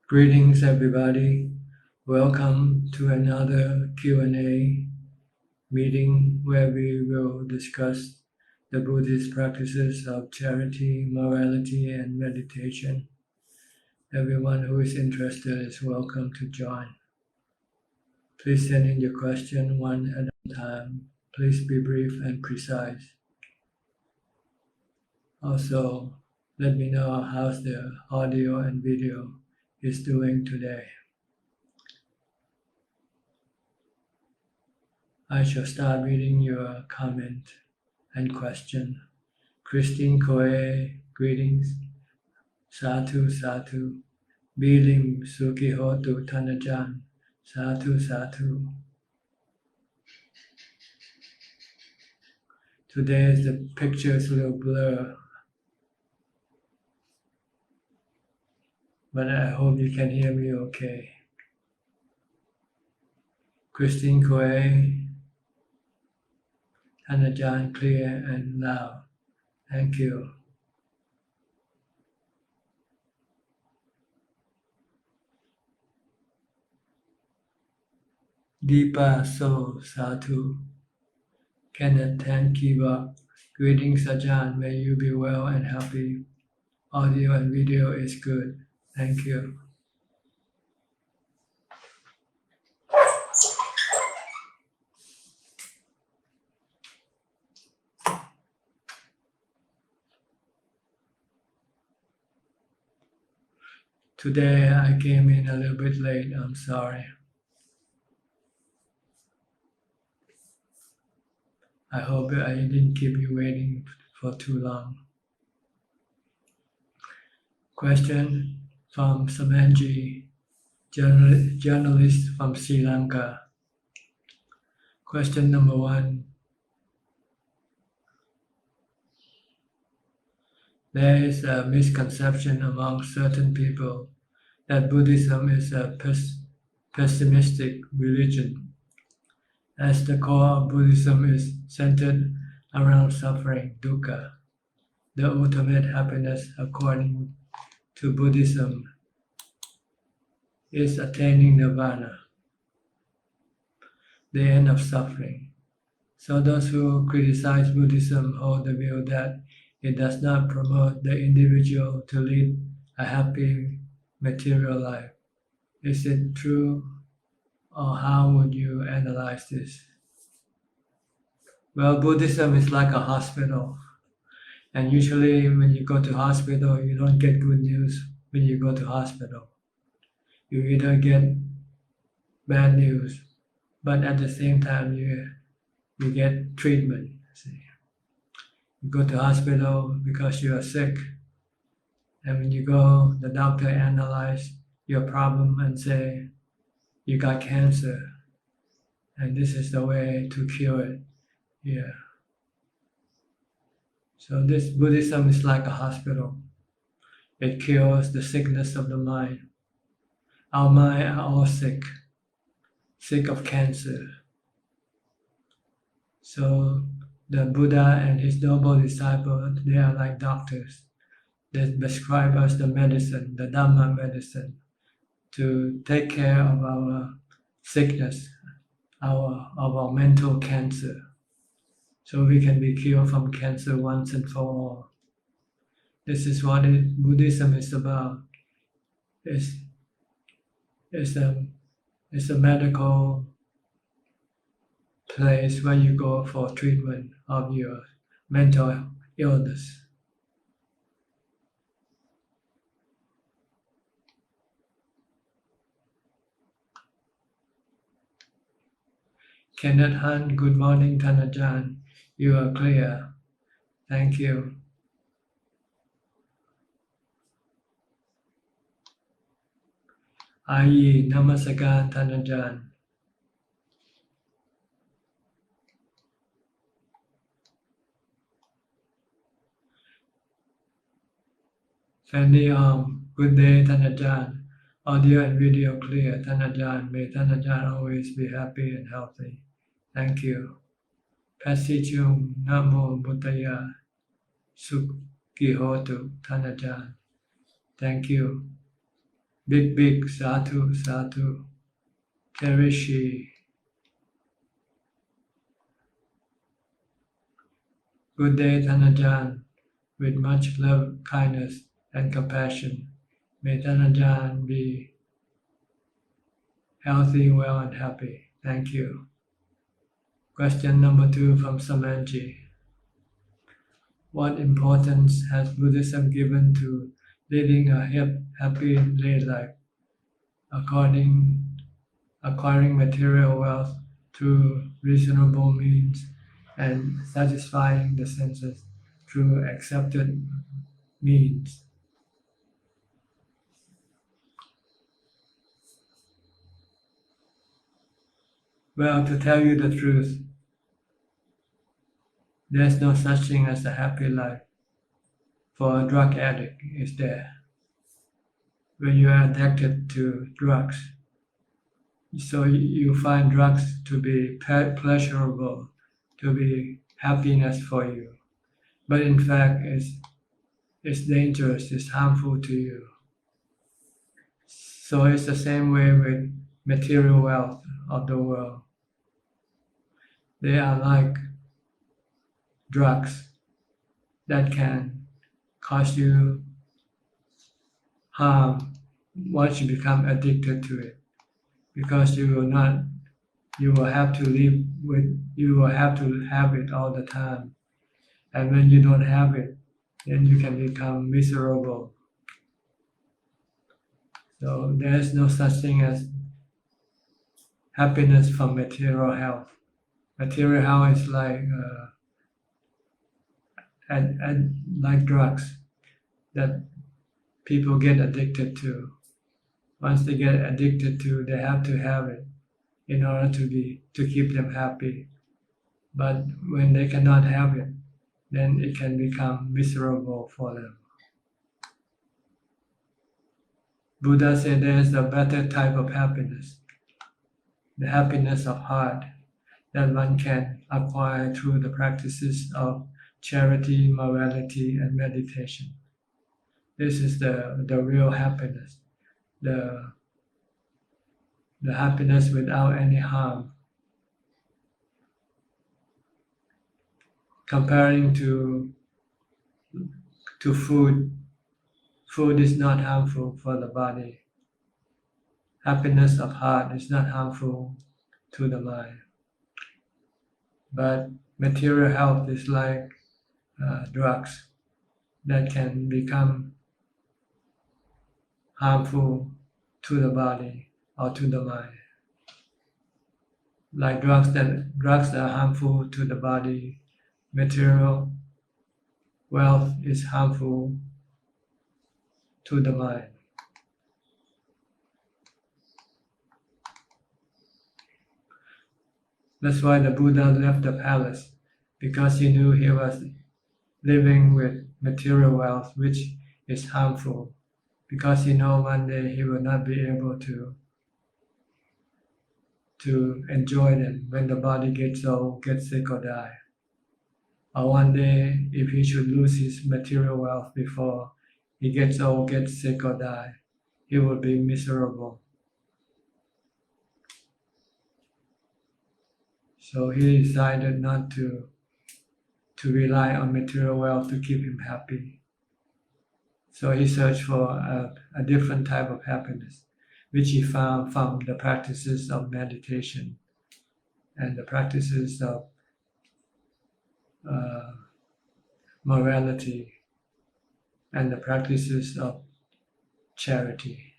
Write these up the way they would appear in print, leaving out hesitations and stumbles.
Greetings everybody. Welcome to another Q&A meeting where we will discuss the Buddhist practices of charity, morality, and meditation. Everyone who is interested is welcome to join. Please send in your question one at a time. Please be brief and precise. Also, let me know how's the audio and video is doing today. I shall start reading your comment and question. Christine Koe, greetings. Satu, Satu. Bilim Suki Hotu Tanajan. Satu, Satu. Today the picture is a little blur, but I hope you can hear me okay. Christine Koe, Tanajan clear and loud. Thank you. Deepa So Satu. Kenneth Tankiva. Greetings Ajahn, may you be well and happy. Audio and video is good. Thank you. Today I came in a little bit late, I'm sorry. I hope I didn't keep you waiting for too long. Question from Samanji, journalist from Sri Lanka. Question number 1. There is a misconception among certain people that Buddhism is a pessimistic religion, as the core of Buddhism is centered around suffering, dukkha. The ultimate happiness, according to Buddhism, is attaining nirvana, the end of suffering. So those who criticize Buddhism hold the view that it does not promote the individual to lead a happy material life. Is it true, or how would you analyze this? Well, Buddhism is like a hospital, and usually when you go to hospital, you don't get good news when you go to hospital. You either get bad news, but at the same time you get treatment. See? You go to hospital because you are sick, and when you go, the doctor analyze your problem and say you got cancer, and this is the way to cure it. Yeah. So this Buddhism is like a hospital. It cures the sickness of the mind. Our mind are all sick of cancer. So the Buddha and his noble disciples, they are like doctors. They prescribe us the medicine, the Dhamma medicine, to take care of our sickness, of our mental cancer, so we can be cured from cancer once and for all. This is what Buddhism is about. It's a medical place where you go for treatment of your mental illness. Kenneth Han, good morning, Tanajan. You are clear. Thank you. Ayi, Namaskaran, Tanajan. Fanny good day, Tanajan. Audio and video clear, Tanajan. May Tanajan always be happy and healthy. Thank you. Pasi Chung, Namo Buddhaya, Sukhi Hotu, Tanajan. Thank you. big sadhu, Terishi. Good day, Thanajan. With much love, kindness, and compassion, may Thanajan be healthy, well, and happy. Thank you. Question number 2 from Samanji. What importance has Buddhism given to leading a happy lay life, acquiring material wealth through reasonable means, and satisfying the senses through accepted means? Well, to tell you the truth, there's no such thing as a happy life. For a drug addict, is there? When you are addicted to drugs, so you find drugs to be pleasurable, to be happiness for you. But in fact, it's dangerous, it's harmful to you. So it's the same way with material wealth of the world. They are like drugs that can cause you harm once you become addicted to it, because you will have to have it all the time, and when you don't have it, then you can become miserable. So there is no such thing as happiness from material health. Material health is like like drugs that people get addicted to. Once they get addicted to, they have to have it in order to keep them happy. But when they cannot have it, then it can become miserable for them. Buddha said there is a better type of happiness, the happiness of heart, that one can acquire through the practices of charity, morality, and meditation. This is the real happiness, the happiness without any harm. Comparing to food is not harmful for the body. Happiness of heart is not harmful to the mind. But material health is like drugs that can become harmful to the body or to the mind. Like drugs that are harmful to the body, material wealth is harmful to the mind. That's why the Buddha left the palace, because he knew he was living with material wealth, which is harmful, because he know one day he will not be able to enjoy them when the body gets old, gets sick, or die. Or one day, if he should lose his material wealth before he gets old, gets sick, or die, he will be miserable. So he decided not to rely on material wealth to keep him happy. So he searched for a different type of happiness, which he found from the practices of meditation and the practices of morality and the practices of charity.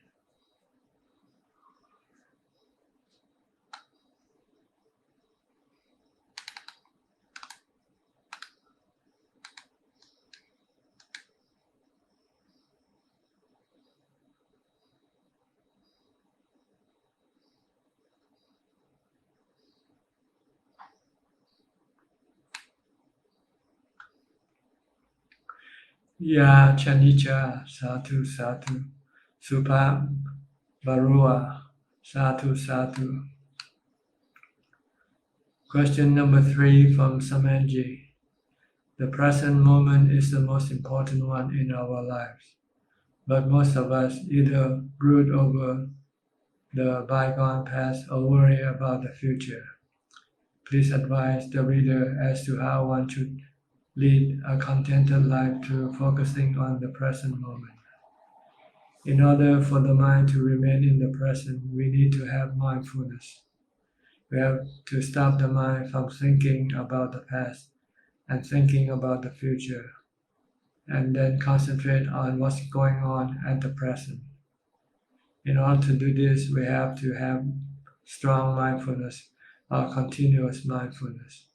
Ya Chanicha Satu Satu Supa Barua Satu Satu. Question number 3 from Samanji. The present moment is the most important one in our lives. But most of us either brood over the bygone past or worry about the future. Please advise the reader as to how one should lead a contented life through focusing on the present moment. In order for the mind to remain in the present, we need to have mindfulness. We have to stop the mind from thinking about the past and thinking about the future, and then concentrate on what's going on at the present. In order to do this, we have to have strong mindfulness or continuous mindfulness.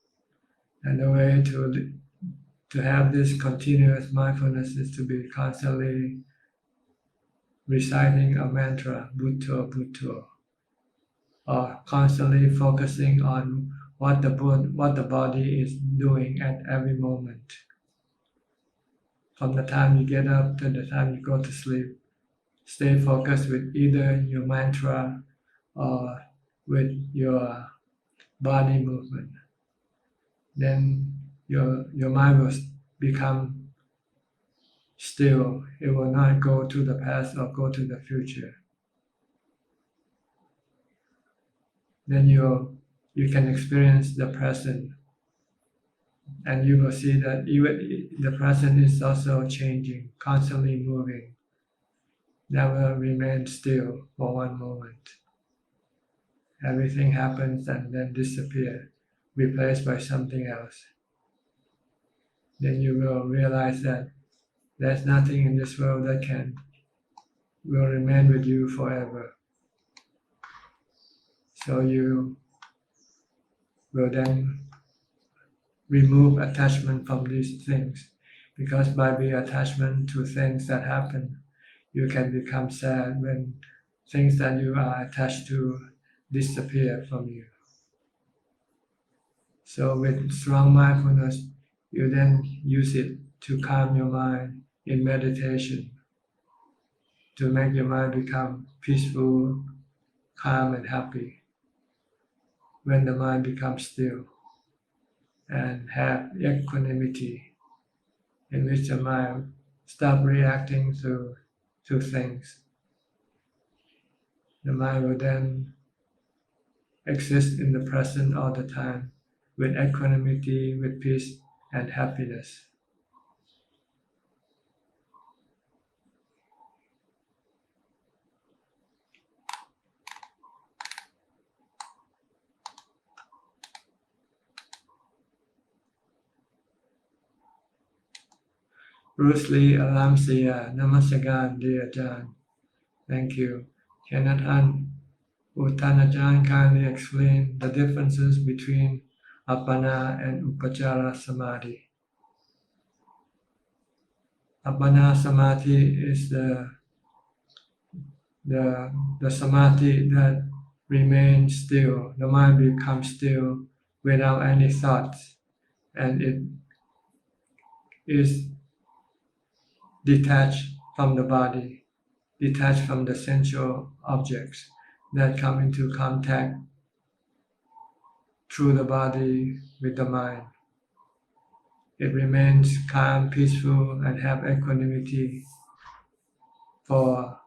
And the way to have this continuous mindfulness is to be constantly reciting a mantra, Bhutto, Bhutto, or constantly focusing on what the body is doing at every moment. From the time you get up to the time you go to sleep, stay focused with either your mantra or with your body movement. Then your mind will become still. It will not go to the past or go to the future. Then you can experience the present, and you will see that even the present is also changing, constantly moving, never remain still for one moment. Everything happens and then disappears, replaced by something else. Then you will realize that there's nothing in this world that will remain with you forever. So you will then remove attachment from these things, because by being attachment to things that happen, you can become sad when things that you are attached to disappear from you. So with strong mindfulness, you then use it to calm your mind in meditation, to make your mind become peaceful, calm and happy. When the mind becomes still and have equanimity, in which the mind stop reacting to things, the mind will then exist in the present all the time with equanimity, with peace and happiness. Bruce Lee Alamsia, Namaskaran, dear Ajahn. Thank you. Can Ajahn kindly explain the differences between Appana and Upachara Samadhi? Appana Samadhi is the Samadhi that remains still. The mind becomes still without any thoughts, and it is detached from the body, detached from the sensual objects that come into contact through the body with the mind. It remains calm, peaceful, and have equanimity for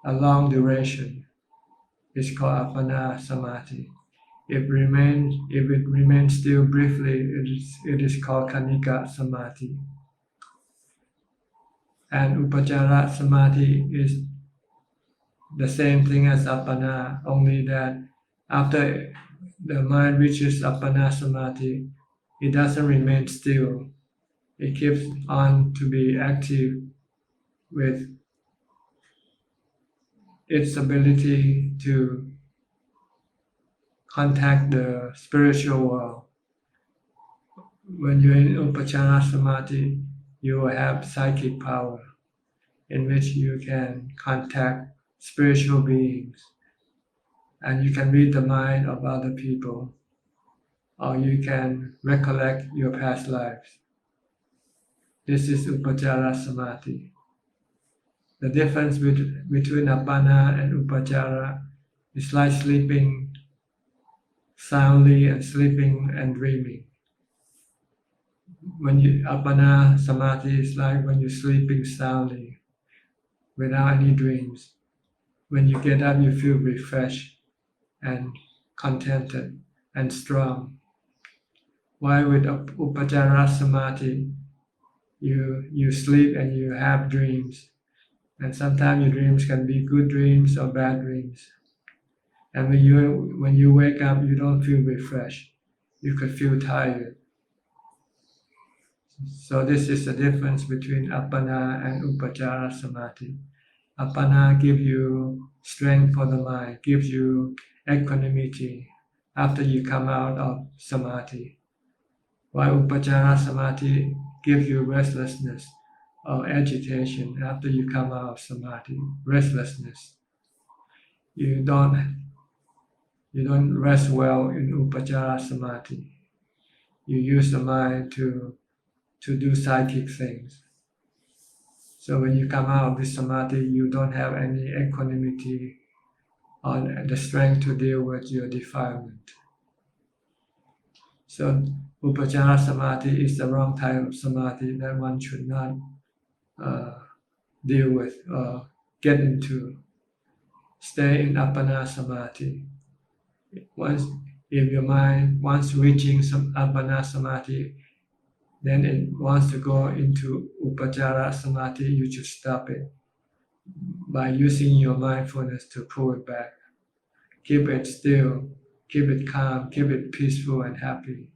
a long duration. It's called Appana Samadhi. If it remains still briefly, it is called Kanika Samadhi. And Upachara Samadhi is the same thing as Appana, only that after the mind reaches Appana Samadhi, it doesn't remain still. It keeps on to be active with its ability to contact the spiritual world. When you're in Upachara Samadhi, you will have psychic power in which you can contact spiritual beings, and you can read the mind of other people, or you can recollect your past lives. This is Upachara Samadhi. The difference between Appana and Upachara is like sleeping soundly and sleeping and dreaming. Appana Samadhi is like when you're sleeping soundly, without any dreams. When you get up, you feel refreshed and contented and strong. While with Upajjara Samadhi, you sleep and you have dreams. And sometimes your dreams can be good dreams or bad dreams. And when you wake up, you don't feel refreshed. You could feel tired. So this is the difference between Appana and Upajjara Samadhi. Appana gives you strength for the mind, gives you equanimity after you come out of Samadhi. While Upajjara Samadhi gives you restlessness or agitation after you come out of Samadhi, restlessness. You don't rest well in Upajjara Samadhi. You use the mind to do psychic things. So when you come out of this Samadhi, you don't have any equanimity or the strength to deal with your defilement. So Upajjara Samadhi is the wrong type of Samadhi that one should not deal with or get into. Stay in Appana Samadhi. If your mind once reaching some Appana Samadhi, then it wants to go into Upajjara Samadhi, you should stop it by using your mindfulness to pull it back. Keep it still, keep it calm, keep it peaceful and happy.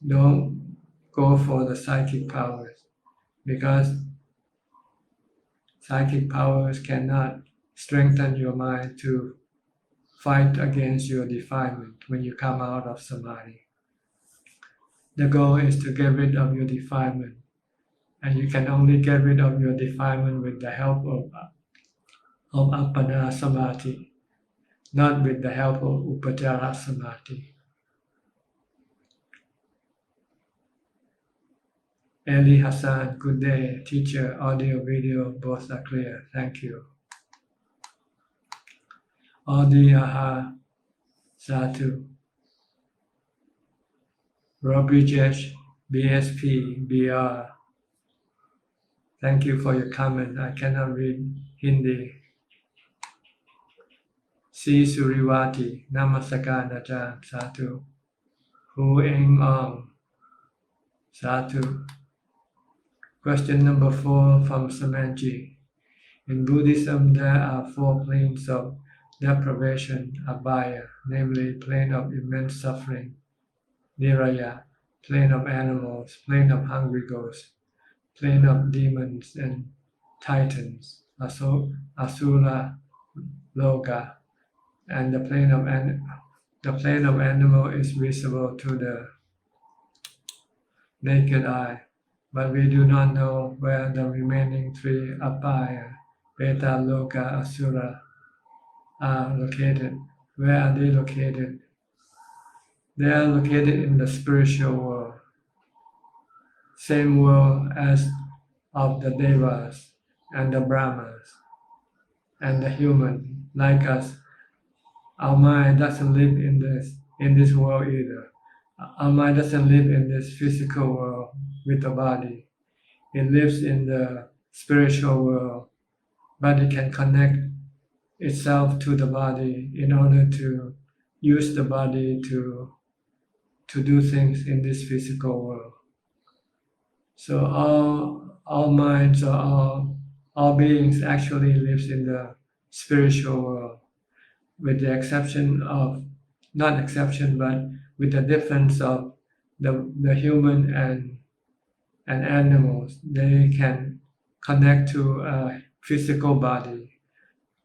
Don't go for the psychic powers, because psychic powers cannot strengthen your mind to fight against your defilement when you come out of Samadhi. The goal is to get rid of your defilement, and you can only get rid of your defilement with the help of Appana Samadhi, not with the help of Upajjara Samadhi. Eli Hassan, good day. Teacher, audio, video, both are clear. Thank you. Adi Aha, Satu. Robijesh, BSP, BR. Thank you for your comment. I cannot read Hindi. C. Suriwati, Namaskar Ajahn, Satu. Hu Eng Ong, Satu. Question number 4 from Samanji. In Buddhism, there are 4 planes of deprivation, abhaya, namely plane of immense suffering, niraya, plane of animals, plane of hungry ghosts, plane of demons and titans, asura, loka, and the plane of animal is visible to the naked eye, but we do not know where the remaining 3 abhaya, beta, loka, asura are located. Where are they located? They are located in the spiritual world, same world as of the devas and the brahmas and the human like us. Our mind doesn't live in this world either. Our mind doesn't live in this physical world with the body. It lives in the spiritual world, but it can connect itself to the body in order to use the body to do things in this physical world. So all minds or all beings actually lives in the spiritual world, with the exception of, not exception, but with the difference of the human and animals. They can connect to a physical body,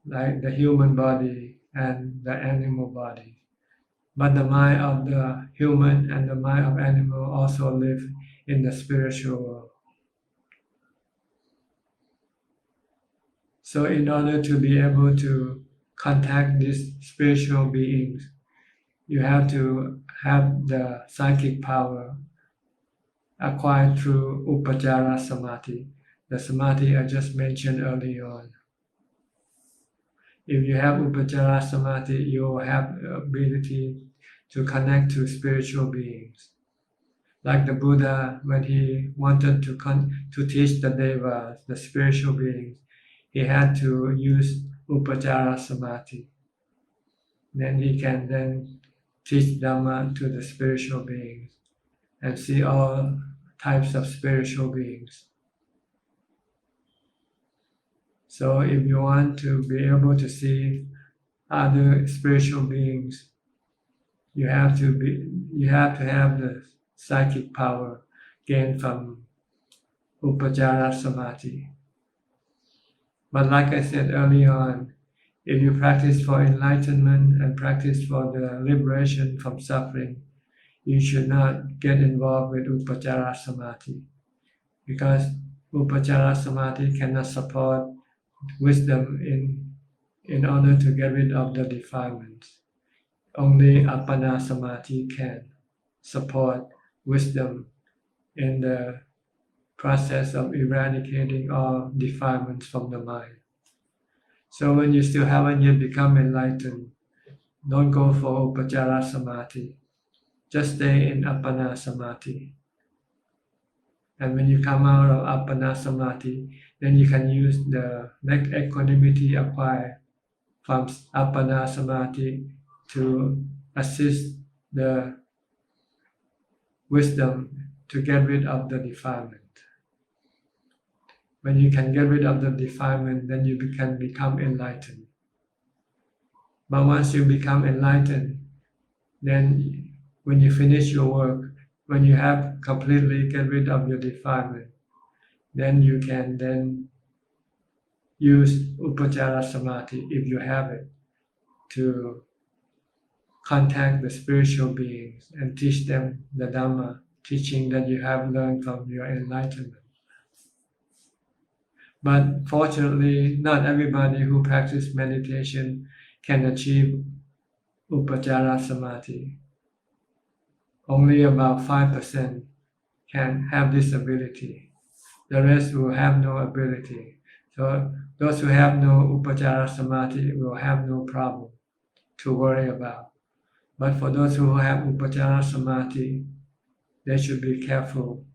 like the human body and the animal body. But the mind of the human and the mind of animal also live in the spiritual world. So in order to be able to contact these spiritual beings, you have to have the psychic power acquired through Upajjara Samadhi, the Samadhi I just mentioned earlier on. If you have Upajjara Samadhi, you will have the ability to connect to spiritual beings. Like the Buddha, when he wanted to teach the devas, the spiritual beings, he had to use Upachara Samadhi. Then he can then teach Dhamma to the spiritual beings and see all types of spiritual beings. So if you want to be able to see other spiritual beings, you have to have the psychic power gained from Upachara Samadhi. But like I said early on, if you practice for enlightenment and practice for the liberation from suffering, you should not get involved with Upachara Samadhi, because Upachara Samadhi cannot support wisdom in order to get rid of the defilements. Only Appana Samadhi can support wisdom in the process of eradicating all defilements from the mind. So when you still haven't yet become enlightened, don't go for Upachara Samadhi. Just stay in Appana Samadhi. And when you come out of Appana Samadhi, then you can use the equanimity acquired from Appana Samadhi to assist the wisdom to get rid of the defilement. When you can get rid of the defilement, then you can become enlightened. But once you become enlightened, then when you finish your work, when you have completely get rid of your defilement, then you can then use Upachara Samadhi, if you have it, to contact the spiritual beings and teach them the Dhamma, teaching that you have learned from your enlightenment. But fortunately, not everybody who practices meditation can achieve Upachara Samadhi. Only about 5% can have this ability. The rest will have no ability. So those who have no Upachara Samadhi will have no problem to worry about. But for those who have Upachara Samadhi, they should be careful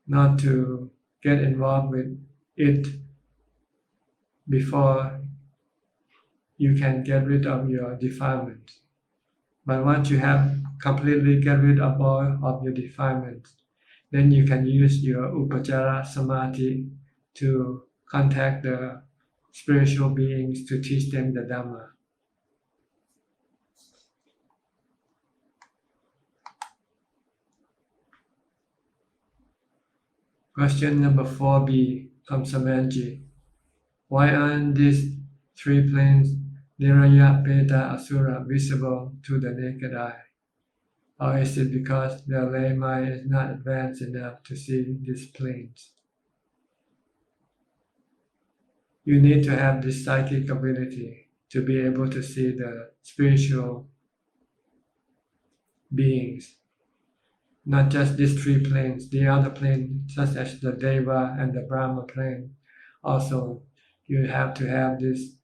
not to get involved with it before you can get rid of your defilements. But once you have completely get rid of all of your defilements, then you can use your Upachara Samadhi to contact the spiritual beings to teach them the Dhamma. Question number 4b from Samanji. Why aren't these three planes, Niraya, Peta, Asura, visible to the naked eye? Or is it because the lay mind is not advanced enough to see these planes? You need to have this psychic ability to be able to see the spiritual beings. Not just these three planes, the other planes such as the Deva and the Brahma plane. Also, you have to have this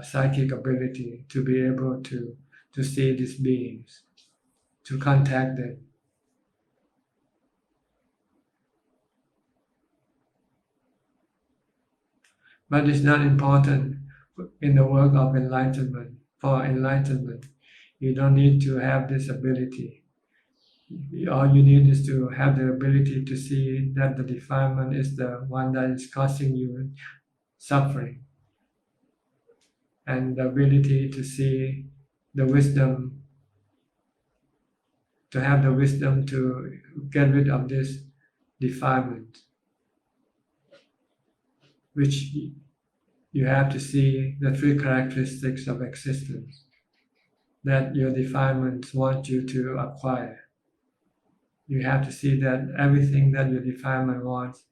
psychic ability to be able to see these beings, to contact them. But it's not important in the work of enlightenment. For enlightenment, you don't need to have this ability. All you need is to have the ability to see that the defilement is the one that is causing you suffering, and the ability to see the wisdom, to have the wisdom to get rid of this defilement, which you have to see the three characteristics of existence that your defilements want you to acquire. You have to see that everything that your defilement wants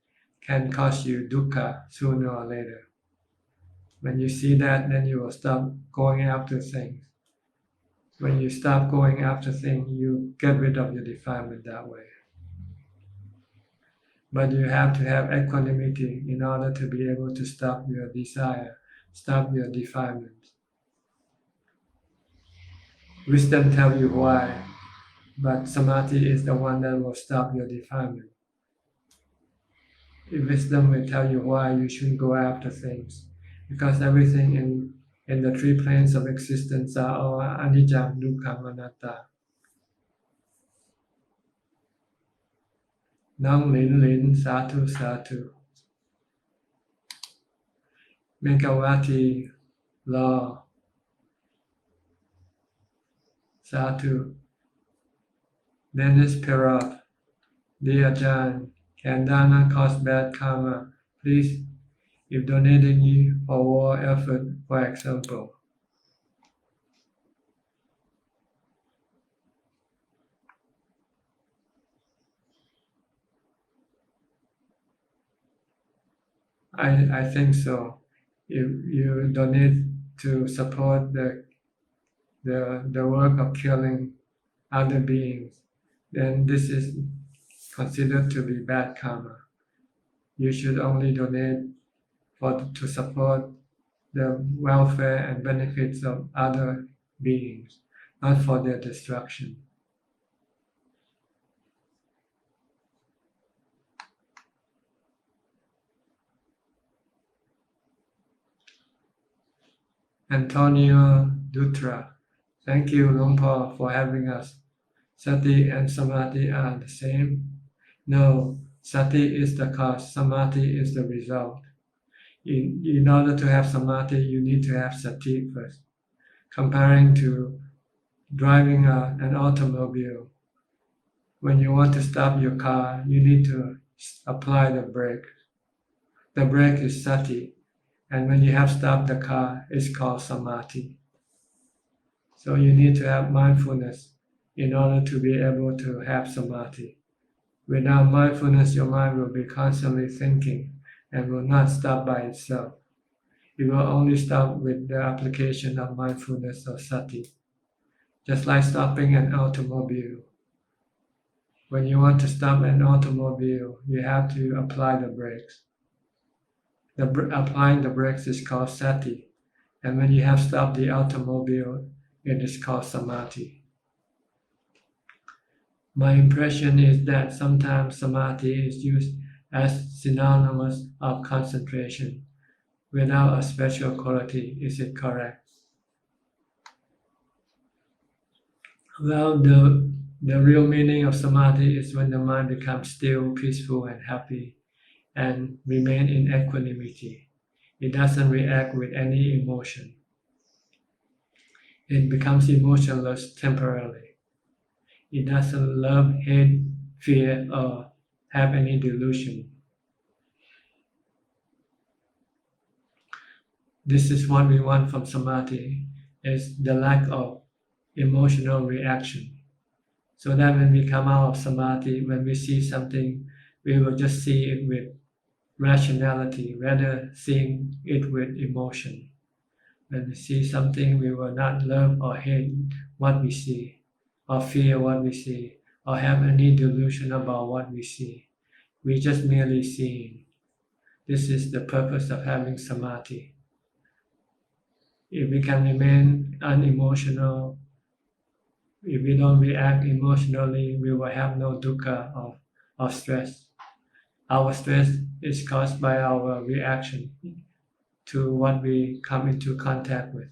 can cause you dukkha sooner or later. When you see that, then you will stop going after things. When you stop going after things, you get rid of your defilement that way. But you have to have equanimity in order to be able to stop your desire, stop your defilement. Wisdom tells you why, but samadhi is the one that will stop your defilement. If wisdom will tell you why you shouldn't go after things, because everything in the three planes of existence are all anicca, dukkha, anatta. Nong Lin Lin, Satu Satu. Megawati Law, Satu. Dennis Perot, dear Ajahn, can Dana cause bad karma? Please, if donating you for war effort, for example. I think so. If you donate to support the work of killing other beings, then this is considered to be bad karma. You should only donate to support the welfare and benefits of other beings, not for their destruction. Antonio Dutra, thank you, Luang Por, for having us. Sati and Samadhi are the same? No, Sati is the cause, Samadhi is the result. In order to have Samadhi, you need to have Sati first. Comparing to driving an automobile, when you want to stop your car, you need to apply the brake. The brake is Sati, and when you have stopped the car, it's called Samadhi. So you need to have mindfulness in order to be able to have Samadhi. Without mindfulness, your mind will be constantly thinking and will not stop by itself. It will only stop with the application of mindfulness or Sati. Just like stopping an automobile. When you want to stop an automobile, you have to apply the brakes. Applying the brakes is called Sati, and when you have stopped the automobile, it is called Samadhi. My impression is that sometimes Samadhi is used as synonymous of concentration without a special quality. Is it correct? Well, the real meaning of Samadhi is when the mind becomes still, peaceful, and happy, and remain in equanimity. It doesn't react with any emotion. It becomes emotionless temporarily. It doesn't love, hate, fear, or have any delusion. This is what we want from Samadhi, is the lack of emotional reaction. So that when we come out of Samadhi, when we see something, we will just see it with rationality rather seeing it with emotion. When we see something, we will not love or hate what we see, or fear what we see, or have any delusion about what we see. We just merely seeing. This is the purpose of having Samadhi. If we can remain unemotional, if we don't react emotionally, we will have no dukkha of stress. Our stress is caused by our reaction to what we come into contact with.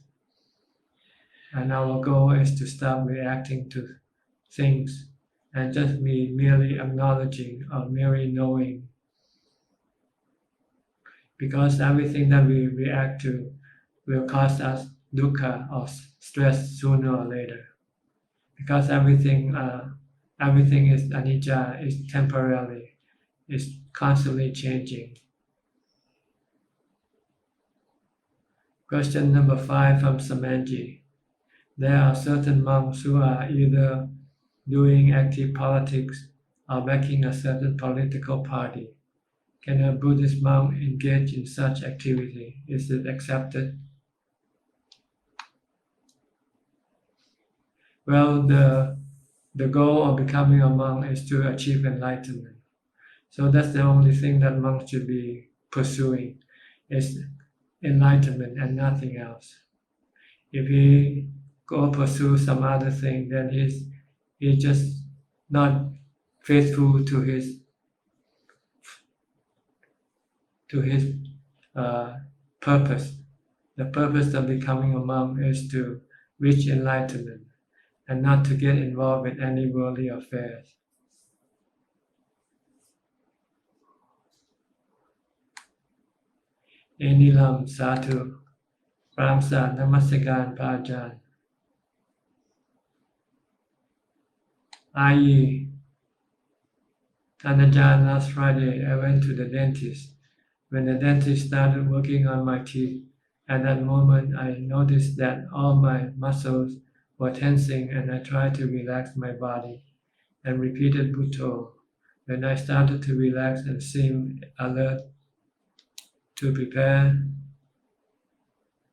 And our goal is to stop reacting to things and just be merely acknowledging or merely knowing. Because everything that we react to will cause us dukkha or stress sooner or later. Because everything is anicca, is temporary, is constantly changing. Question number 5 from Samanji. There are certain monks who are either doing active politics or backing a certain political party. Can a Buddhist monk engage in such activity? Is it accepted? Well, the goal of becoming a monk is to achieve enlightenment. So that's the only thing that monks should be pursuing, is enlightenment and nothing else. If he go pursue some other thing, then he's just not faithful to his purpose, The purpose of becoming a monk is to reach enlightenment and not to get involved with any worldly affairs. Enilam Satu Pramsa Namaskaran Pajan Ayi Tanajan last Friday I went to the dentist. When the dentist started working on my teeth, at that moment I noticed that all my muscles were tensing and I tried to relax my body and repeated Bhutto. When I started to relax and seemed alert to prepare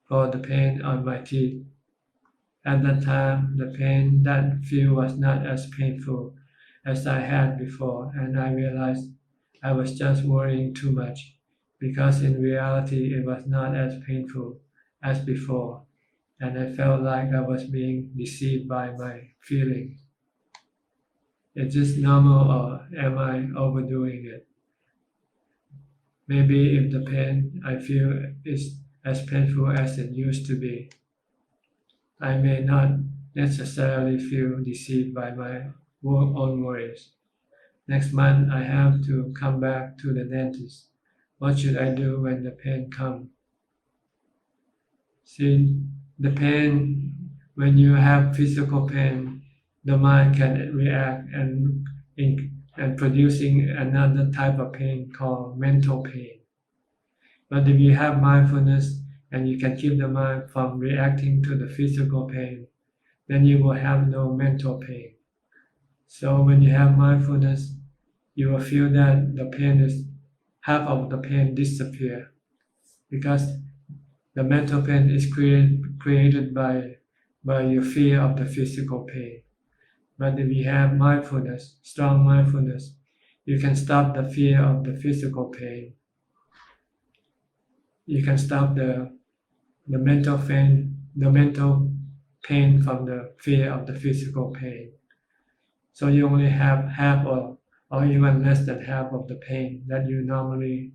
for the pain on my teeth. At that time, the pain that feel was not as painful as I had before, and I realized I was just worrying too much, because in reality it was not as painful as before, and I felt like I was being deceived by my feelings. Is this normal or am I overdoing it? Maybe if the pain I feel is as painful as it used to be, I may not necessarily feel deceived by my own worries. Next month I have to come back to the dentist. What should I do when the pain comes? See, the pain, when you have physical pain, the mind can react and producing another type of pain called mental pain. But if you have mindfulness and you can keep the mind from reacting to the physical pain, then you will have no mental pain. So when you have mindfulness, you will feel that the pain is half of the pain disappear, because the mental pain is created by your fear of the physical pain. But if you have mindfulness, strong mindfulness, you can stop the fear of the physical pain. You can stop the mental pain from the fear of the physical pain. So you only have half or even less than half of the pain that you normally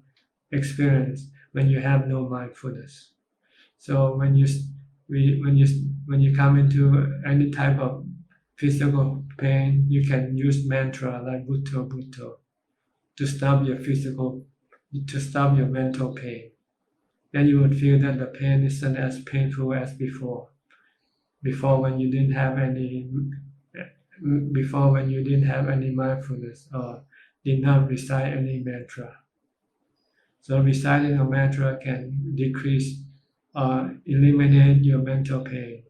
experience when you have no mindfulness. So when you come into any type of physical pain, you can use mantra like Bhutto Bhutto to stop your mental pain. Then you would feel that the pain isn't as painful as before. When you didn't have any mindfulness or did not recite any mantra. So reciting a mantra can decrease or eliminate your mental pain.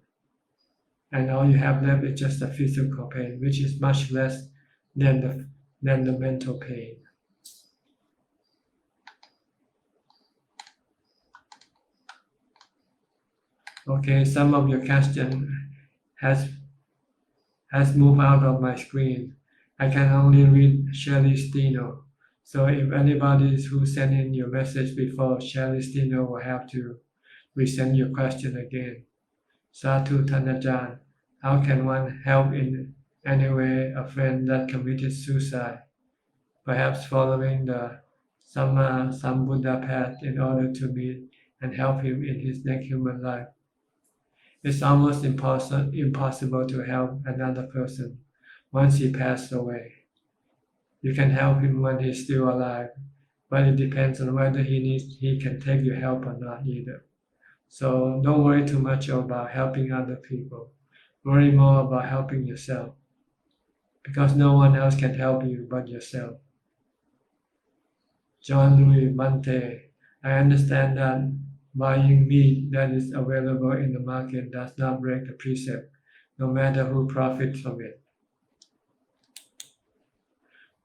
And all you have left is just the physical pain, which is much less than the mental pain. Okay, some of your question has moved out of my screen. I can only read Shelley Steno. So if anybody who sent in your message before, Shelley Steno will have to resend your question again. Satu Tanajan, how can one help in any way a friend that committed suicide? Perhaps following the Samma Sambuddha path in order to meet and help him in his next human life. It's almost impossible to help another person once he passed away. You can help him when he's still alive, but it depends on whether he can take your help or not either. So don't worry too much about helping other people. Worry more about helping yourself, because no one else can help you but yourself. John Louis Bante, I understand that buying meat that is available in the market does not break the precept, no matter who profits from it.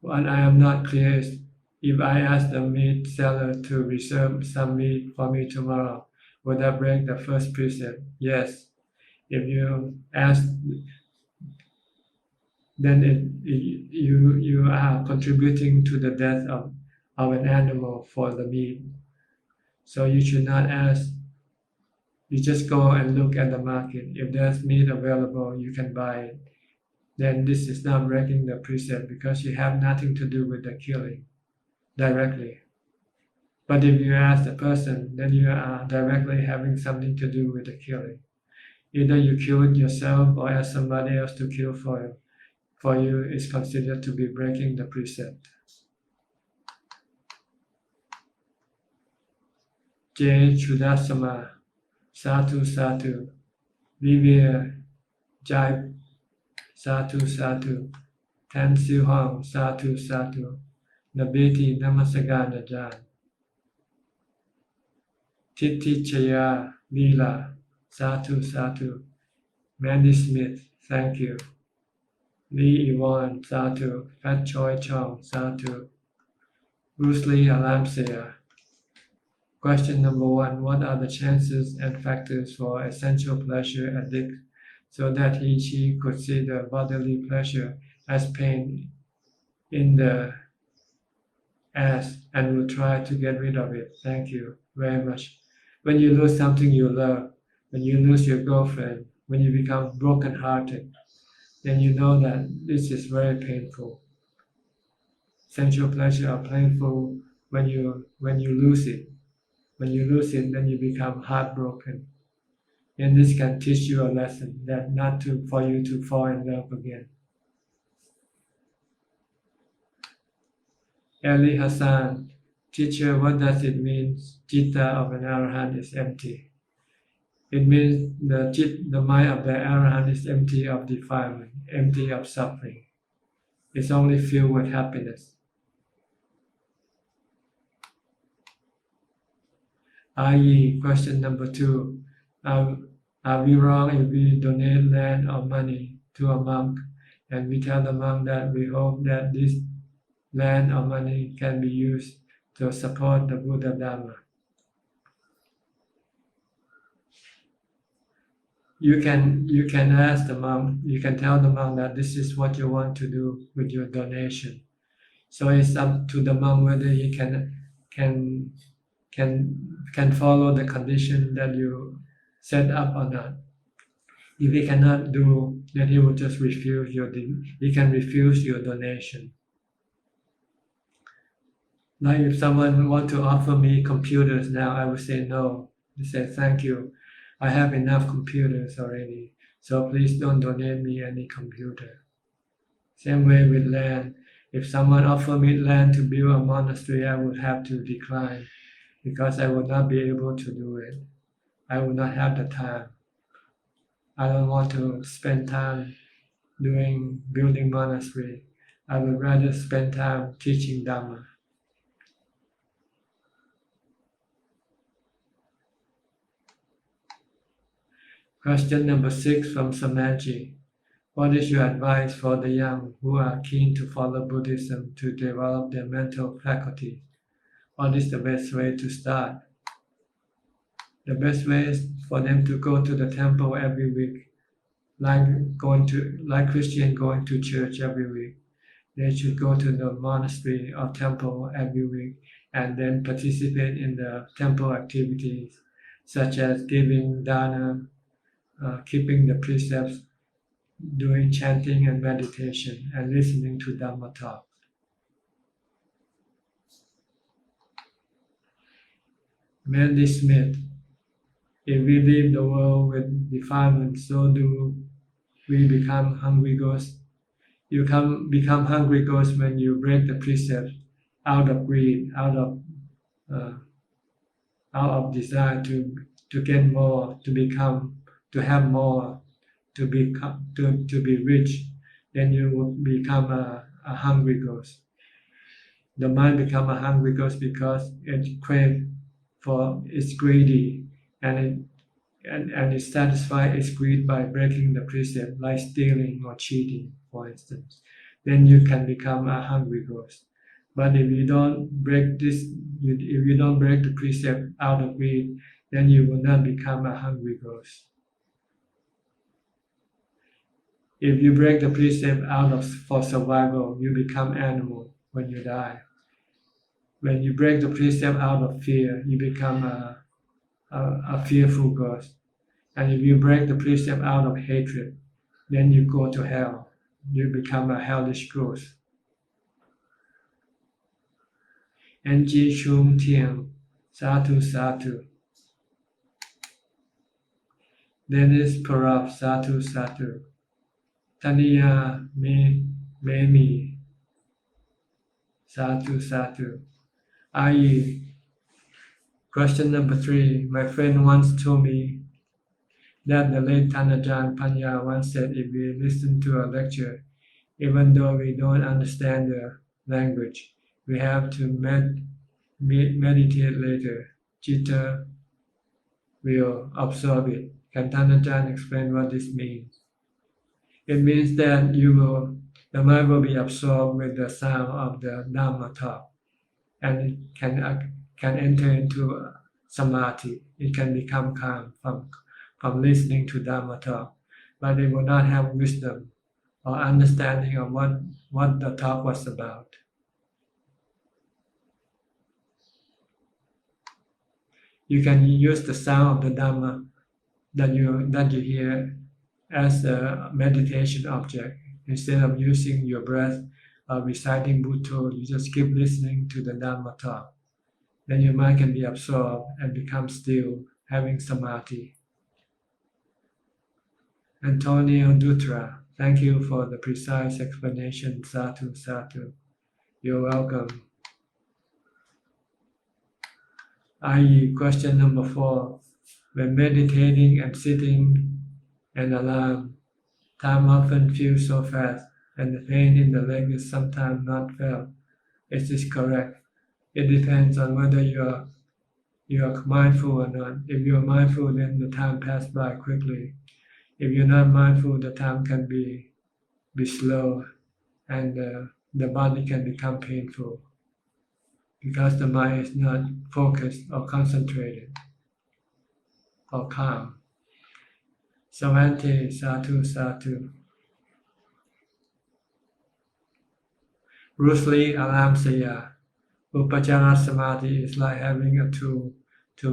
What I am not clear is, if I ask the meat seller to reserve some meat for me tomorrow, would that break the first precept? Yes. If you ask, then you are contributing to the death of an animal for the meat. So you should not ask. You just go and look at the market. If there's meat available, you can buy it. Then this is not breaking the precept, because you have nothing to do with the killing directly. But if you ask the person, then you are directly having something to do with the killing. Either you killed yourself or ask somebody else to kill for you is considered to be breaking the precept. J. Chudasama, Satu Satu, Vivir, Jai, Satu Satu, Tan Siu Hong, Satu Satu, Nabiti Namasagan Ajahn, Titi Chaya, Lila, Satu Satu, Mandy Smith, thank you. Lee Yvonne, Satu, Fat Choi Chong, Satu, Bruce Lee Alamsea. Question number 1. What are the chances and factors for essential pleasure addict so that she could see the bodily pleasure as pain in the ass and will try to get rid of it? Thank you very much. When you lose something you love, when you lose your girlfriend, when you become broken-hearted, then you know that this is very painful. Sensual pleasure are painful when you lose it. When you lose it, then you become heartbroken. And this can teach you a lesson that for you to fall in love again. Ali Hassan, teacher, what does it mean? Citta of an Arahant is empty. It means the mind of the Arahant is empty of defilement, empty of suffering. It's only filled with happiness. I.e., question number 2. Are we wrong if we donate land or money to a monk and we tell the monk that we hope that this land or money can be used to support the Buddha Dhamma? You can ask the monk, you can tell the monk that this is what you want to do with your donation. So it's up to the monk whether he can follow the condition that you set up or not. If he cannot do, then he will just refuse he can refuse your donation. Like if someone want to offer me computers now, I would say no. They say thank you. I have enough computers already, so please don't donate me any computer. Same way with land. If someone offer me land to build a monastery, I would have to decline because I would not be able to do it. I would not have the time. I don't want to spend time building monastery. I would rather spend time teaching Dhamma. Question number 6 from Samaji. What is your advice for the young who are keen to follow Buddhism to develop their mental faculty? What is the best way to start? The best way is for them to go to the temple every week, like Christian going to church every week. They should go to the monastery or temple every week and then participate in the temple activities such as giving dana, keeping the precepts, doing chanting and meditation, and listening to Dhamma talk. Mandy Smith. If we leave the world with defilement, so do we become hungry ghosts. You become hungry ghosts when you break the precepts out of greed, out of desire to get more, to have more, to be rich. Then you will become a hungry ghost. The mind become a hungry ghost because it's greedy. And it satisfies its greed by breaking the precept, like stealing or cheating, for instance. Then you can become a hungry ghost. But if you don't break the precept out of greed, then you will not become a hungry ghost. If you break the precept for survival, you become animal when you die. When you break the precept out of fear, you become a fearful ghost. And if you break the precept out of hatred, then you go to hell. You become a hellish ghost. Ng Chung Tiang, Satu Satu. Dennis Parab, Satu Satu. Tania Memi, Satu Satu. Ayi. Question number 3. My friend once told me that the late Ajahn Panya once said if we listen to a lecture, even though we don't understand the language, we have to meditate later. Chitta will absorb it. Can Ajahn explain what this means? It means that the mind will be absorbed with the sound of the Dhamma talk, and it can enter into samadhi. It can become calm from listening to Dhamma talk, but it will not have wisdom or understanding of what the talk was about. You can use the sound of the Dhamma that you hear as a meditation object. Instead of using your breath or reciting Bhutto, you just keep listening to the Dhamma talk. Then your mind can be absorbed and become still, having samadhi. Antonio Dutra, thank you for the precise explanation. Satu Satu. You're welcome. Question number 4. When meditating and sitting and alarm, time often feels so fast, and the pain in the leg is sometimes not felt. Is this correct? It depends on whether you are mindful or not. If you are mindful, then the time passes by quickly. If you're not mindful, the time can be slow, and the body can become painful because the mind is not focused or concentrated or calm. Savante, Satu Satu. Bruce Lee, Alam Saya. Upajjhana Samadhi is like having a tool to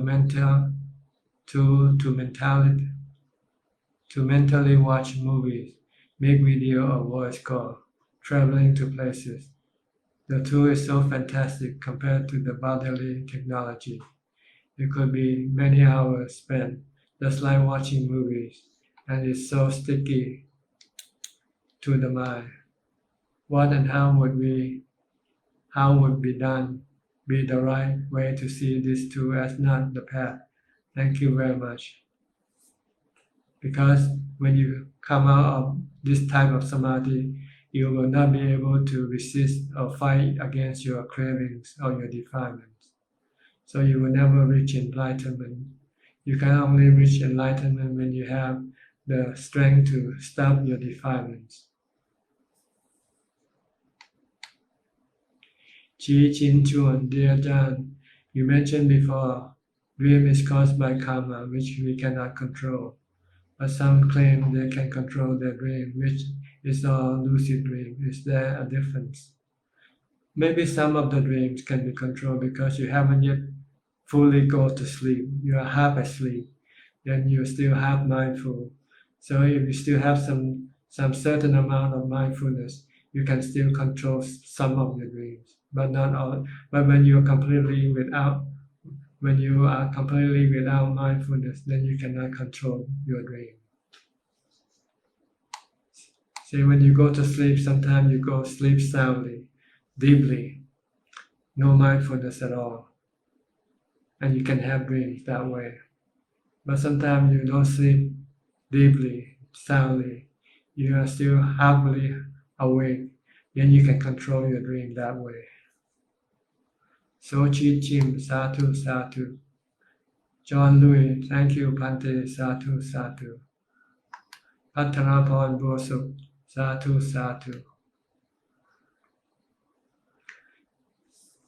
mentally watch movies, make video or voice call, traveling to places. The tool is so fantastic compared to the bodily technology. It could be many hours spent just like watching movies, and it's so sticky to the mind. What and how would be the right way to see this tool as not the path? Thank you very much. Because when you come out of this type of samadhi, you will not be able to resist or fight against your cravings or your defilements. So you will never reach enlightenment. You can only reach enlightenment when you have the strength to stop your defilements. Chi Chin Chuan, dear Ajahn, you mentioned before, dream is caused by karma, which we cannot control. But some claim they can control their dream, which is all lucid dream. Is there a difference? Maybe some of the dreams can be controlled because you haven't yet fully go to sleep. You are half asleep, then you're still half mindful. So if you still have some certain amount of mindfulness, you can still control some of your dreams, but not all. But when you are completely without mindfulness, then you cannot control your dream. See, when you go to sleep, sometimes you go sleep soundly, deeply, no mindfulness at all, and you can have dreams that way. But sometimes you don't sleep deeply, soundly, you are still halfly awake, then you can control your dream that way. So Chi Chim, Satu Satu. John Louis, thank you, Pante, Satu Satu. Patanapan Bosuk, Satu Satu.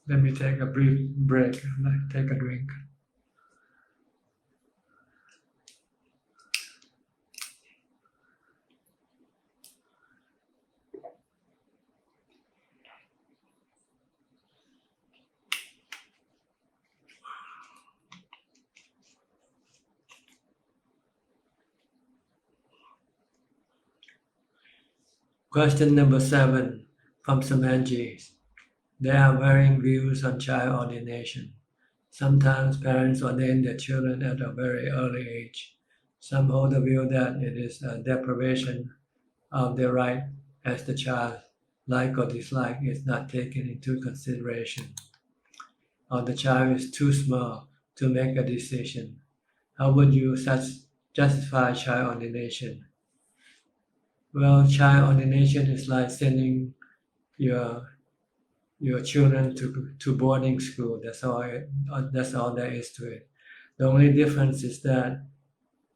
Let me take a brief break, take a drink. Question number 7 from Samanji. There are varying views on child ordination. Sometimes parents ordain their children at a very early age. Some hold the view that it is a deprivation of their right as the child, like or dislike, is not taken into consideration, or the child is too small to make a decision. How would you justify child ordination? Well, child ordination is like sending your children to boarding school. That's all there is to it. The only difference is that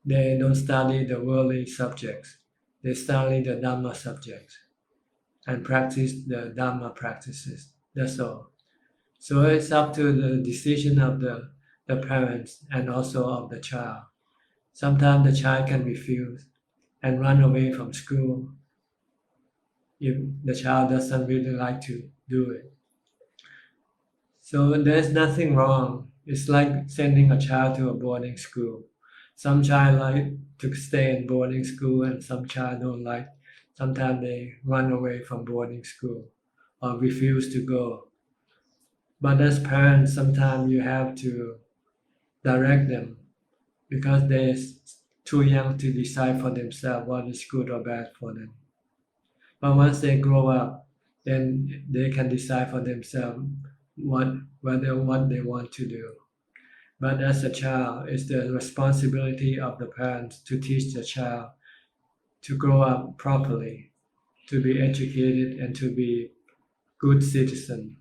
they don't study the worldly subjects. They study the Dhamma subjects and practice the Dhamma practices. That's all. So it's up to the decision of the parents and also of the child. Sometimes the child can refuse and run away from school if the child doesn't really like to do it. So there's nothing wrong. It's like sending a child to a boarding school. Some child like to stay in boarding school and some child don't like. Sometimes they run away from boarding school or refuse to go. But as parents, sometimes you have to direct them because they're too young to decide for themselves what is good or bad for them. But once they grow up, then they can decide for themselves what they want to do. But as a child, it's the responsibility of the parents to teach the child to grow up properly, to be educated and to be good citizen.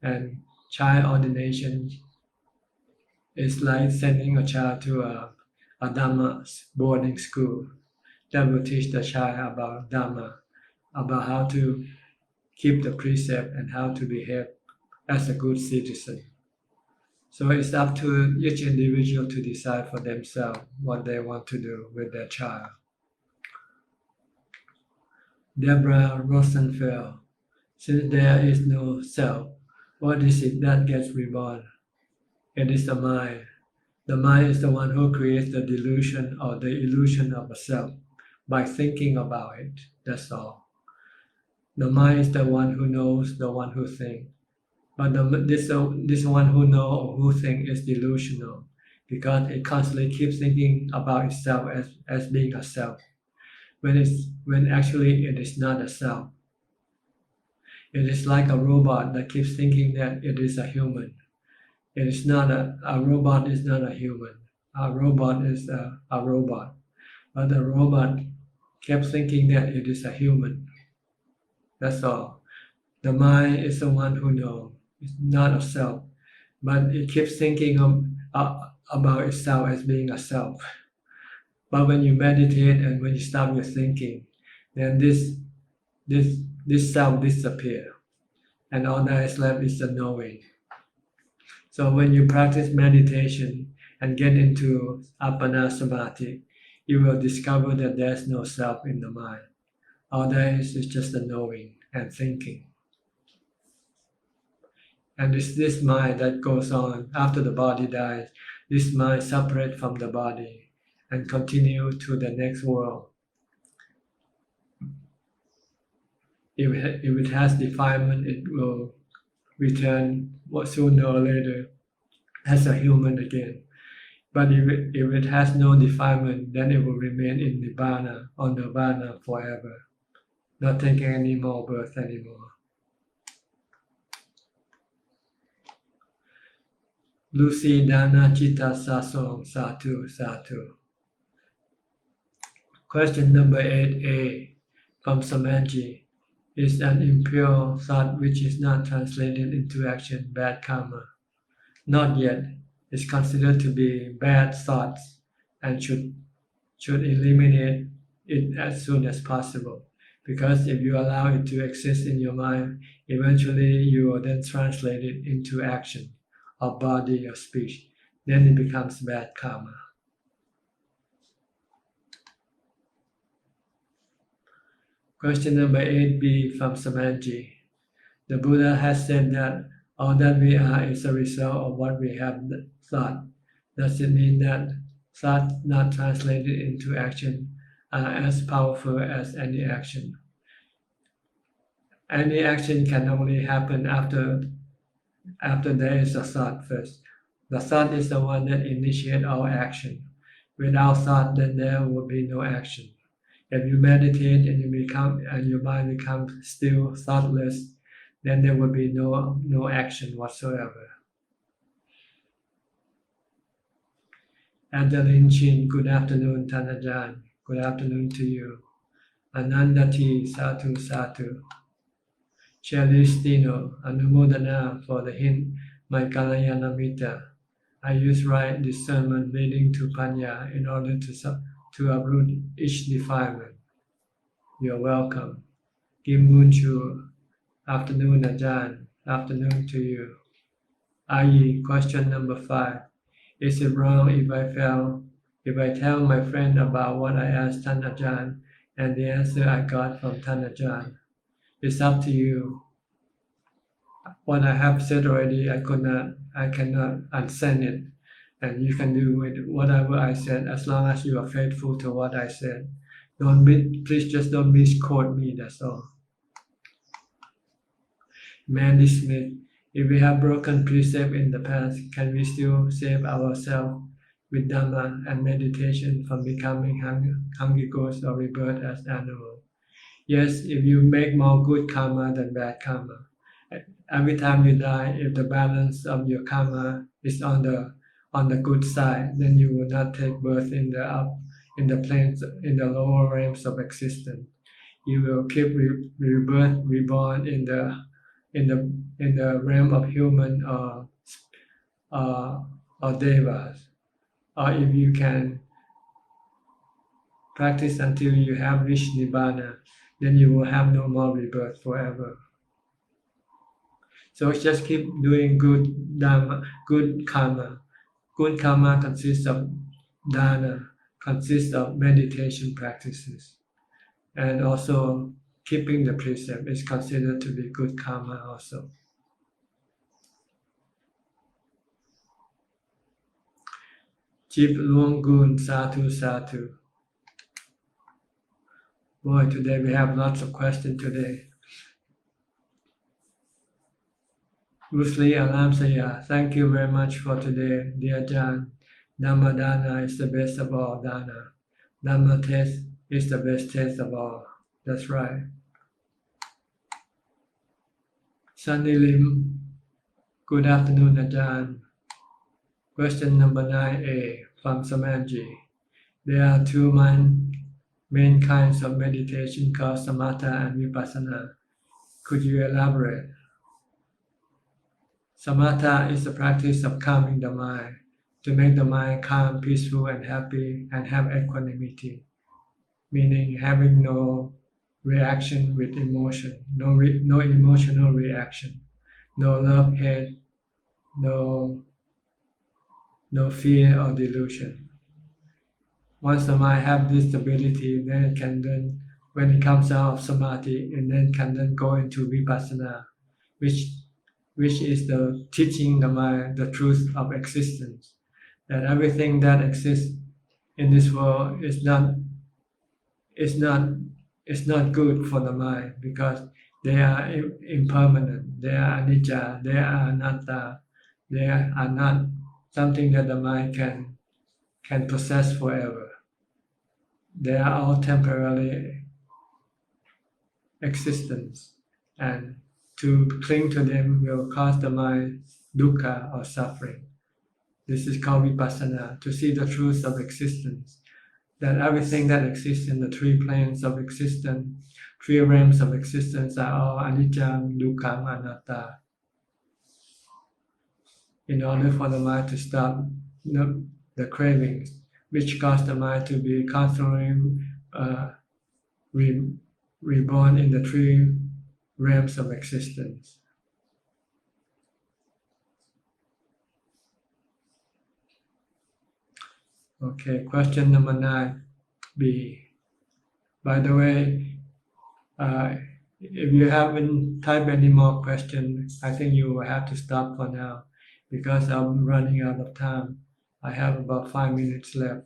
And child ordination is like sending a child to a Dhamma boarding school that will teach the child about Dhamma, about how to keep the precept and how to behave as a good citizen. So it's up to each individual to decide for themselves what they want to do with their child. Deborah Rosenfeld, since there is no self, what is it that gets reborn? It is the mind. The mind is the one who creates the delusion or the illusion of a self by thinking about it. That's all. The mind is the one who knows, the one who thinks. But this one who knows or who thinks is delusional because it constantly keeps thinking about itself as being a self, when actually it is not a self. It is like a robot that keeps thinking that it is a human. It is not a robot is not a human. A robot is a robot. But the robot kept thinking that it is a human. That's all. The mind is the one who knows. It's not a self. But it keeps thinking about itself as being a self. But when you meditate and when you stop your thinking, then this self disappears. And all that is left is the knowing. So when you practice meditation and get into Appana Samadhi, you will discover that there's no self in the mind. All there is just the knowing and thinking. And it's this mind that goes on after the body dies. This mind separates from the body and continue to the next world. If it has defilement, it will return sooner or later as a human again. But if it has no defilement, then it will remain in Nibbana or Nirvana forever, not taking any more birth anymore. Lucy Dana Chitta Sasong Satu Satu. Question number 8a from Samanji. Is an impure thought which is not translated into action bad karma? Not yet. It's considered to be bad thoughts and should eliminate it as soon as possible. Because if you allow it to exist in your mind, eventually you will then translate it into action of body or speech. Then it becomes bad karma. Question number 8b from Samanji. The Buddha has said that all that we are is a result of what we have thought. Does it mean that thoughts not translated into action are as powerful as any action? Any action can only happen after there is a thought first. The thought is the one that initiates all action. Without thought, then there will be no action. If you meditate and your mind becomes still, thoughtless, then there will be no action whatsoever. Adeline Chin, good afternoon, Tanajan. Good afternoon to you. Anandati, Satu Satu. Celestino, Anumodana for the hint, my Kalayana Mita. I use right discernment leading to Panya in order to uproot each defilement. You're welcome. Kim Munchu, afternoon Ajahn, afternoon to you. Ayi, question number 5. Is it wrong if I tell my friend about what I asked Tan Ajahn and the answer I got from Tan Ajahn? It's up to you. What I have said already, I cannot unsend it, and you can do with whatever I said as long as you are faithful to what I said. Please just don't misquote me. That's all. Mandy Smith, if we have broken precept in the past, can we still save ourselves with Dhamma and meditation from becoming hungry ghosts or rebirth as animals? Yes, if you make more good karma than bad karma. Every time you die, if the balance of your karma is on the good side, then you will not take birth in the planes, in the lower realms of existence. You will keep reborn in the realm of human or devas. Or if you can practice until you have reached nibbana, then you will have no more rebirth forever. So just keep doing good dhamma, good karma. Good karma consists of dana, consists of meditation practices, and also keeping the precept is considered to be good karma also. Jip Luong Gun, Satu Satu. Boy, today we have lots of questions today. Rusli Alamsaya, thank you very much for today, dear Ajahn. Dhamma dana is the best of all dana. Dhamma taste is the best taste of all. That's right. Sunny Lim, good afternoon, Ajahn. Question number 9a from Samanji. There are two main kinds of meditation called samatha and vipassana. Could you elaborate? Samatha is the practice of calming the mind, to make the mind calm, peaceful, and happy, and have equanimity, meaning having no reaction with emotion, no emotional reaction, no love, hate, no fear or delusion. Once the mind have this stability, then it can when it comes out of samadhi, and then can go into vipassana, which is the teaching the mind the truth of existence, that everything that exists in this world is not good for the mind, because they are impermanent, they are anicca, they are anatta, they are not something that the mind can possess forever. They are all temporary existence, and to cling to them will cause the mind dukkha or suffering. This is called vipassana, to see the truth of existence, that everything that exists in the three planes of existence, three realms of existence, are all anicca, dukkha, anatta. In order for the mind to stop the cravings, which cause the mind to be constantly reborn in the three realms of existence. Okay, question number 9b. By the way, if you haven't typed any more questions, I think you will have to stop for now, because I'm running out of time. I have about 5 minutes left.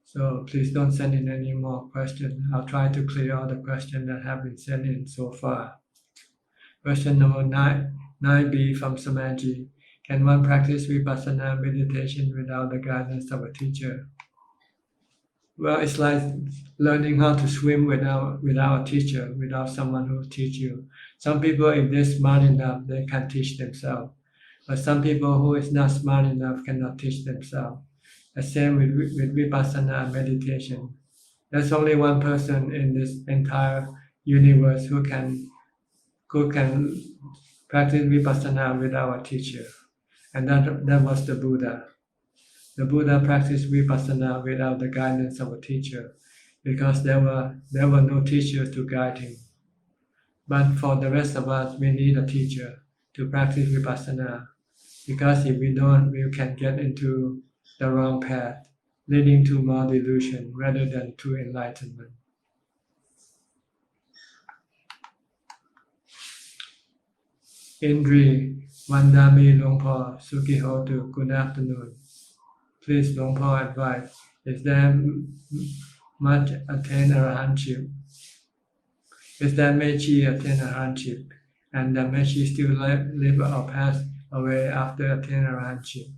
So please don't send in any more questions. I'll try to clear all the questions that have been sent in so far. Question number 9b from Samaji. Can one practice vipassana meditation without the guidance of a teacher? Well, it's like learning how to swim without a teacher, without someone who teach you. Some people, if they're smart enough, they can teach themselves. But some people who is not smart enough cannot teach themselves. The same with vipassana meditation. There's only one person in this entire universe who can practice vipassana without a teacher, and that was the Buddha. The Buddha practiced vipassana without the guidance of a teacher, because there were no teachers to guide him. But for the rest of us, we need a teacher to practice vipassana, because if we don't, we can get into the wrong path, leading to more delusion rather than to enlightenment. Indri Vandami Longpo Sukihotu, good afternoon. Please Longpo advise, is there much attain arahantship? Is that Mechi attain arahantship, and the Mechi still live or pass away after attain arahantship?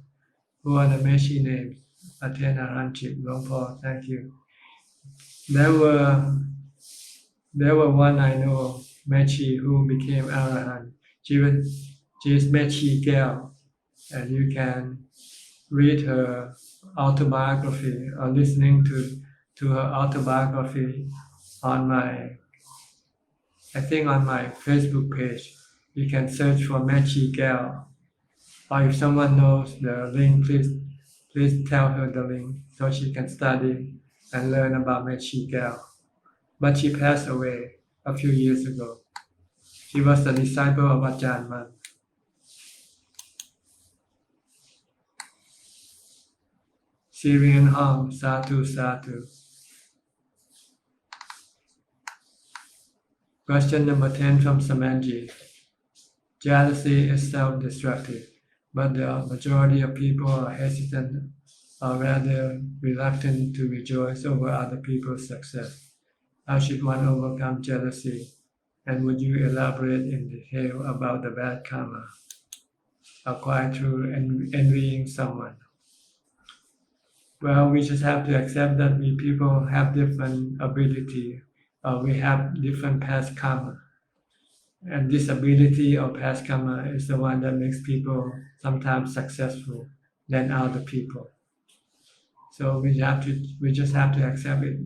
Who are the Mechi names? Attain arahantship. Longpo, thank you. There were one I know, Mechi, who became arahant. She is Mechi Gel, and you can read her autobiography or listening to her autobiography on my Facebook page. You can search for Mechi Gel, or if someone knows the link, please tell her the link so she can study and learn about Mechi Gel. But she passed away a few years ago. She was the disciple of Ajahn. Syrian Hong, Satu Satu. Question number 10 from Samanji. Jealousy is self-destructive, but the majority of people are hesitant or rather reluctant to rejoice over other people's success. How should one overcome jealousy? And would you elaborate in detail about the bad karma acquired through envying someone? Well, we just have to accept that we people have different ability, we have different past karma. And this ability of past karma is the one that makes people sometimes successful than other people. So we just have to accept it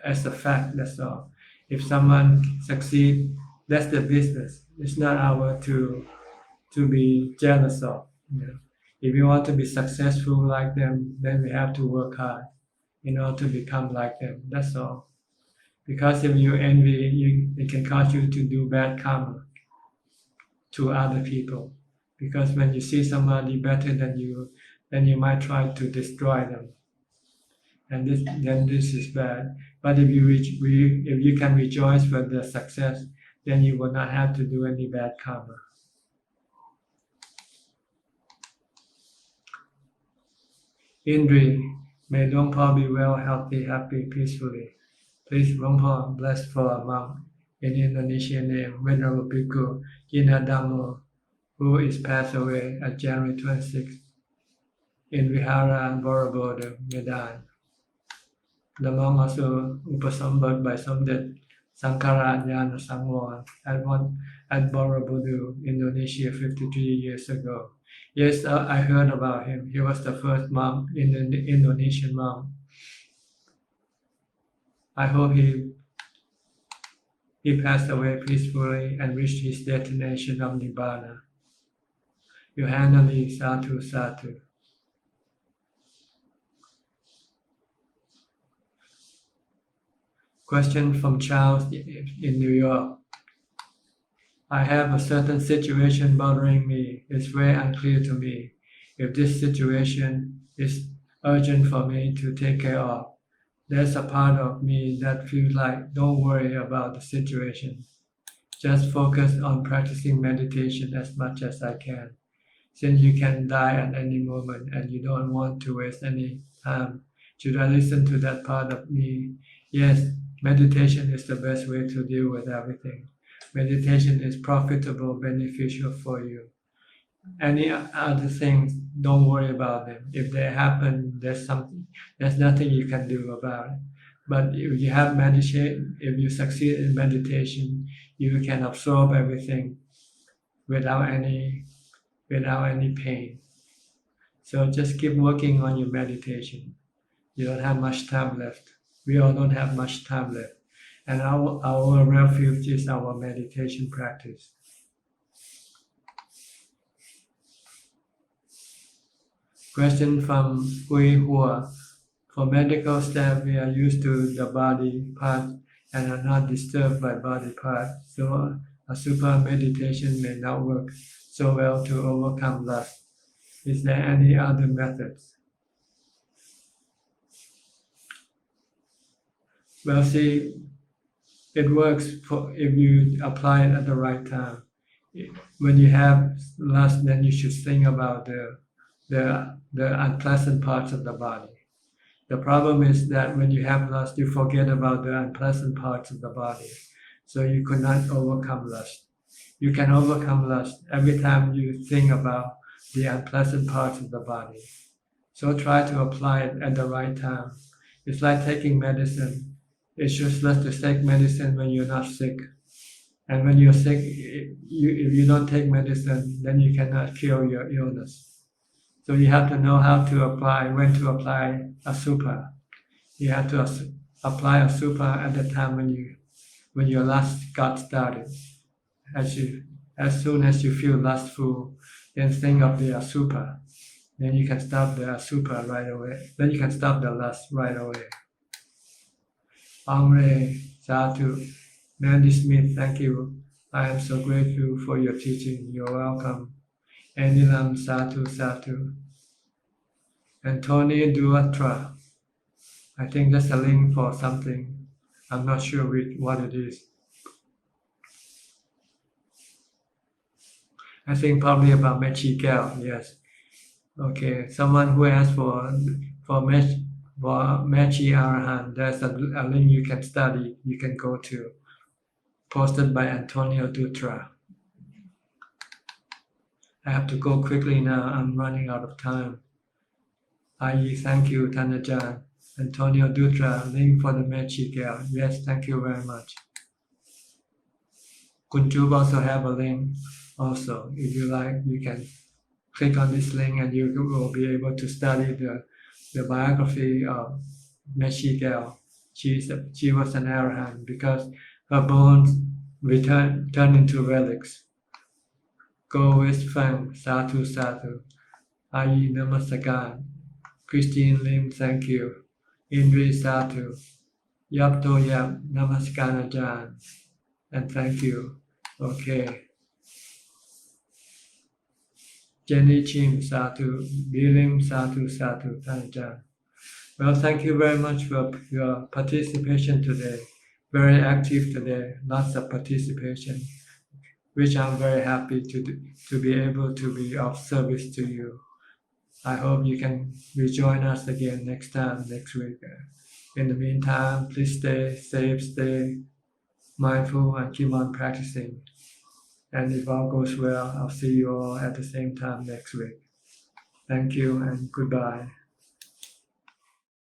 as a fact, that's all. If someone succeeds, that's their business. It's not our to be jealous of. You know? If you want to be successful like them, then we have to work hard in order to become like them. That's all. Because if you envy, it can cause you to do bad karma to other people. Because when you see somebody better than you, then you might try to destroy them. And this is bad. But if you can rejoice for their success, then you will not have to do any bad karma. Indri, may Longpo be well, healthy, happy, peacefully. Please Longpo bless for a monk in Indonesian name Venerable Bhikkhu Yannasangwararam, who is passed away at January 26 in Vihara Borobudur, Medan. The monk also upasambhavad by Samdet Wat Yannasangwararam at Borobudur, Indonesia 53 years ago. Yes, I heard about him. He was the first monk in the Indonesian monk. I hope he passed away peacefully and reached his destination of Nibbana. Yohanali Satu Satu. Question from Charles in New York. I have a certain situation bothering me. It's very unclear to me if this situation is urgent for me to take care of. There's a part of me that feels like don't worry about the situation. Just focus on practicing meditation as much as I can. Since you can die at any moment and you don't want to waste any time, should I listen to that part of me? Yes, meditation is the best way to deal with everything. Meditation is profitable, beneficial for you. Any other things, don't worry about them. If they happen, there's nothing you can do about it. But if you have meditation, if you succeed in meditation, you can absorb everything without any pain. So just keep working on your meditation. You don't have much time left. We all don't have much time left. And our refuge is our meditation practice. Question from Hui Hua. For medical staff, we are used to the body part and are not disturbed by body part. So a super meditation may not work so well to overcome lust. Is there any other methods? Well, see, it works if you apply it at the right time. When you have lust, then you should think about the unpleasant parts of the body. The problem is that when you have lust, you forget about the unpleasant parts of the body. So you could not overcome lust. You can overcome lust every time you think about the unpleasant parts of the body. So try to apply it at the right time. It's like taking medicine. It's useless to take medicine when you're not sick. And when you're sick, if you don't take medicine, then you cannot cure your illness. So you have to know how to apply, when to apply a super. You have to apply a super at the time when your lust got started. As soon as you feel lustful, then think of the super. Then you can stop the super right away. Then you can stop the lust right away. Amre, Sadhu, Mandy Smith, thank you. I am so grateful for your teaching. You're welcome. Anilam, Sadhu, Sadhu. Antonio Duatra. I think that's a link for something. I'm not sure what it is. I think probably about Mechi Gal, yes. Okay, someone who asked for Mechi Arahan, there's a link you can study, you can go to. Posted by Antonio Dutra. I have to go quickly now, I'm running out of time. Ayi, thank you, Tanajan. Antonio Dutra, link for the Mechi Gal. Yes, thank you very much. Kunjub also have a link. Also, if you like, you can click on this link and you will be able to study the biography of Mechi Gal. She was an Arahant because her bones turned into relics. Go with Fang, Sadhu Sadhu. Ayi Namaskaran. Christine Lim, thank you. Indri Sadhu. Yapto Yap, Namaskaran Ajahn. And thank you. Okay. Jenny Chim, Sadhu. Bilim, Sadhu, Sadhu. Ajahn. Well, thank you very much for your participation today. Very active today, lots of participation, which I'm very happy to be able to be of service to you. I hope you can rejoin us again next week. In the meantime, please stay safe, stay mindful, and keep on practicing. And if all goes well, I'll see you all at the same time next week. Thank you and goodbye.